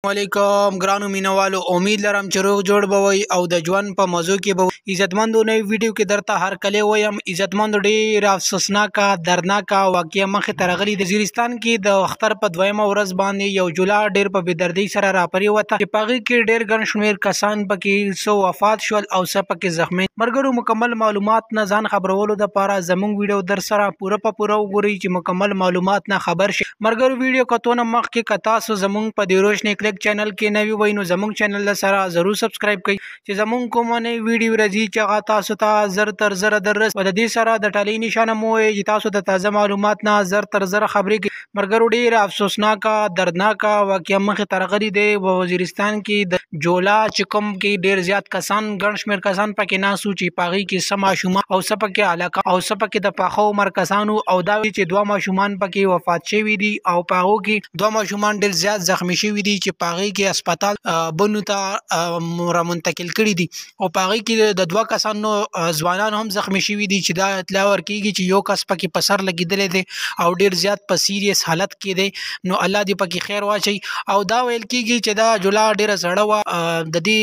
علیکم ګرانو مینوالو امید لرم چې روغ جوړ بوي او د ژوند په موضوع کې به عزتمندو نوې ویډیو کې درته هر کله وایم عزتمندو ډېر افسوسناک دردناک واقعیا مخې ته راغلي د وزیرستان کې د اختر په دویمه ورځ باندې یو جولا ډېر په بېدردۍ سره راپرې وته چې په هغې کې ډېر ګڼ شمېر کسان پکې څه وفات شول او څه پکې زخمي ملګرو مکمل معلومات نه ځان خبرولو دپاره زموږ ویډیو در سره پوره وګورئ چې مکمل معلومات نه خبر شي ملګرو ویډیو کتونه مخکې که تاسو زموږ په د روشنې کلیک چینل کې نوی وای نو زموږ چینل سره ضرور سبسکرایب کړئ چې زموږ کوم نوی ویډیو راځي چې هغه تاسو ته زر تر زر دررس او د دې سره د ټالۍ نشانه مو وایي چې تاسو د تازه معلومات نه زر تر زر خبرې کوي ملګرو ډېر افسوسناک دردناک واقعیا مخې ته راغلي دی په وزیرستان کې د جولا چې کوم کې ډېر زیات کسان ګڼ شمېر کسان پکې ناست وو چې په هغې کې څه ماشومان او څه پکې هلکان او څه پکې د پاخه عمر کسان وو او دا چې دوه ماشومان پکې وفات شوي دي او په هغو کې دوه ماشومان ډېر زیات زخمي شوي دي چې په هغې کې هسپتال بنو ته رامنتقل کړي دي او په هغې کې د دوه کسانو ځوانان هم زخمي شوي دي چې دا اطلاع ورکېږي چې یو کس پکې په سر لګېدلی دی او ډېر زیات په سیریس حالت کې دی نو الله دې پکې خیر واچوي او دا ویل کېږي چې دا جولا ډېره زړه وه د دې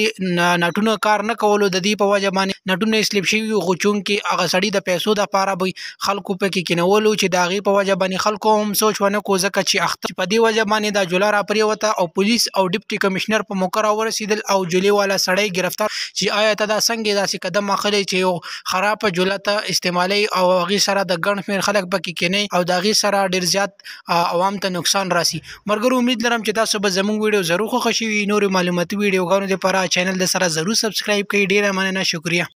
نټونو کار نه کولو د دې په وجه باندې نټونه یې سلیپ شوي وو خو چونکې هغه سړي د پیسو دپاره به خلکو پکې کینولو چې د هغې په وجه باندې خلکو هم سوچ ونه کړو ځکه چې اختر په دې وجه باندې دا جولا راپرېوته او پولیس او ډپټي کمشنر په موقع راورسېدل او جولې والا سړی ګرفتار چې آیا ته دا څنګه داسې قدم اخلی چې یو خرابه جوله ته استعمالوي او هغې سره د ګڼ شمېر خلک پکې کینی او د هغې سره ډېر زیات عوام ته نقصان راسي ملګرو امید لرم چې تاسو به زموږ ویډیو ضرور خوښه شوي نورې معلوماتي ویډیوګانو دپاره چینل د سره ضرور سبسکرایب کړئ ډېره مننه شکریه